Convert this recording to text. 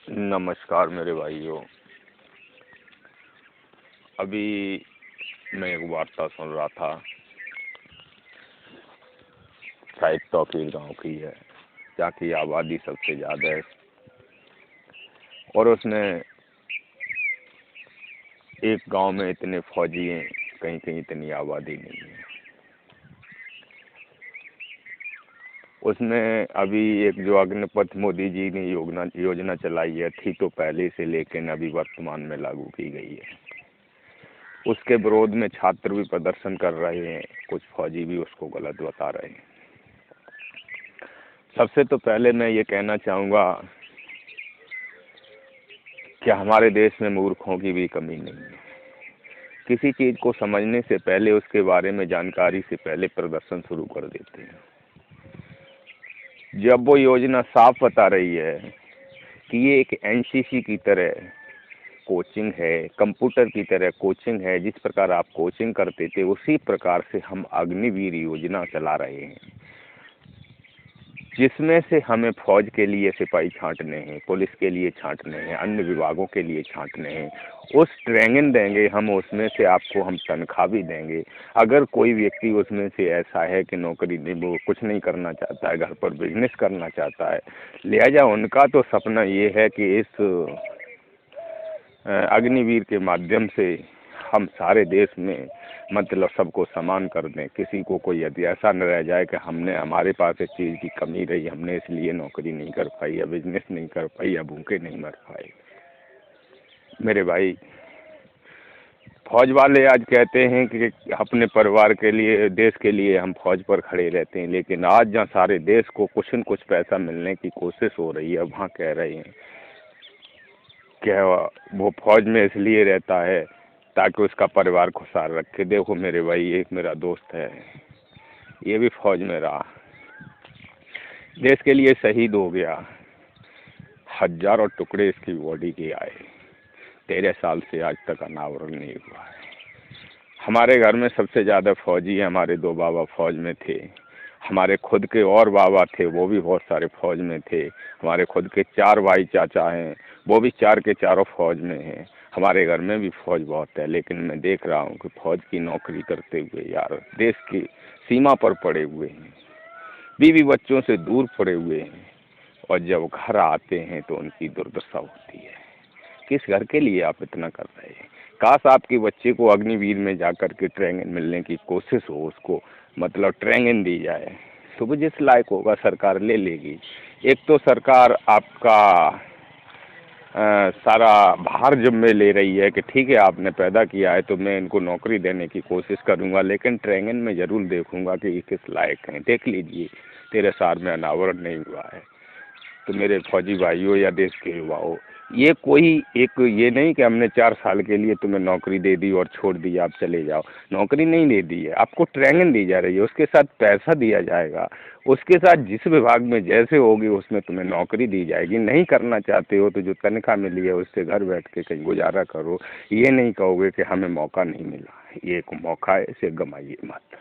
नमस्कार मेरे भाइयों। अभी मैं एक वार्ता सुन रहा था, शायद तौकीर गांव की है, जहाँ की आबादी सबसे ज़्यादा है। और उसमें एक गांव में इतने फौजी हैं, कहीं कहीं इतनी आबादी नहीं है। उसमें अभी एक जो अग्निपथ मोदी जी ने योजना चलाई है, थी तो पहले से, लेकिन अभी वर्तमान में लागू की गई है। उसके विरोध में छात्र भी प्रदर्शन कर रहे हैं, कुछ फौजी भी उसको गलत बता रहे हैं। सबसे तो पहले मैं ये कहना चाहूँगा कि हमारे देश में मूर्खों की भी कमी नहीं है। किसी चीज़ को समझने से पहले, उसके बारे में जानकारी से पहले प्रदर्शन शुरू कर देते हैं। जब वो योजना साफ बता रही है कि ये एक एनसीसी की तरह कोचिंग है, कंप्यूटर की तरह कोचिंग है, जिस प्रकार आप कोचिंग करते थे उसी प्रकार से हम अग्निवीर योजना चला रहे हैं, जिसमें से हमें फौज के लिए सिपाही छांटने हैं, पुलिस के लिए छांटने हैं, अन्य विभागों के लिए छांटने हैं। उस ट्रेनिंग देंगे हम, उसमें से आपको हम तनख्वाह भी देंगे। अगर कोई व्यक्ति उसमें से ऐसा है कि नौकरी नहीं, वो कुछ नहीं करना चाहता है, घर पर बिजनेस करना चाहता है, लिहाजा उनका तो सपना ये है कि इस अग्निवीर के माध्यम से हम सारे देश में मतलब सबको समान कर दें। किसी को कोई यदि ऐसा न रह जाए कि हमारे पास इस चीज़ की कमी रही, हमने इसलिए नौकरी नहीं कर पाई या बिजनेस नहीं कर पाई या भूखे नहीं मर पाए। मेरे भाई, फौज वाले आज कहते हैं कि अपने परिवार के लिए, देश के लिए हम फौज पर खड़े रहते हैं, लेकिन आज जहाँ सारे देश को कुछ न कुछ पैसा मिलने की कोशिश हो रही है, वहाँ कह रहे हैं क्या वो फौज में इसलिए रहता है ताकि उसका परिवार खुशहाल रखे। देखो मेरे भाई, एक मेरा दोस्त है, ये भी फौज में रहा, देश के लिए शहीद हो गया, हजारों टुकड़े इसकी बॉडी के आए, 13 साल से आज तक अनावरण नहीं हुआ है। हमारे घर में सबसे ज़्यादा फौजी हैं, हमारे 2 बाबा फौज में थे, हमारे खुद के और बाबा थे, वो भी बहुत सारे फौज में थे, हमारे खुद के 4 भाई चाचा हैं, वो भी 4 के चारों फौज में हैं। हमारे घर में भी फौज बहुत है, लेकिन मैं देख रहा हूँ कि फौज की नौकरी करते हुए यार देश की सीमा पर पड़े हुए हैं, बीवी बच्चों से दूर पड़े हुए हैं, और जब घर आते हैं तो उनकी दुर्दशा होती है। किस घर के लिए आप इतना कर रहे हैं? काश आपके बच्चे को अग्निवीर में जाकर के ट्रेनिंग मिलने की कोशिश हो, उसको मतलब ट्रेनिंग दी जाए, तो वो जिस लायक होगा सरकार ले लेगी। एक तो सरकार आपका सारा भार जिम्मे ले रही है कि ठीक है आपने पैदा किया है तो मैं इनको नौकरी देने की कोशिश करूंगा, लेकिन ट्रेनिंग में ज़रूर देखूंगा कि ये किस लायक हैं। देख लीजिए 13 साल में अनावरण नहीं हुआ है। तो मेरे फौजी भाइयों या देश के युवाओं, ये कोई एक ये नहीं कि हमने 4 साल के लिए तुम्हें नौकरी दे दी और छोड़ दी, आप चले जाओ। नौकरी नहीं दे दी है, आपको ट्रेनिंग दी जा रही है, उसके साथ पैसा दिया जाएगा, उसके साथ जिस विभाग में जैसे होगी उसमें तुम्हें नौकरी दी जाएगी। नहीं करना चाहते हो तो जो तनख्वाह मिली है उससे घर बैठ के कहीं गुजारा करो। ये नहीं कहोगे कि हमें मौका नहीं मिला, ये एक मौका है, इसे गमाइए मत।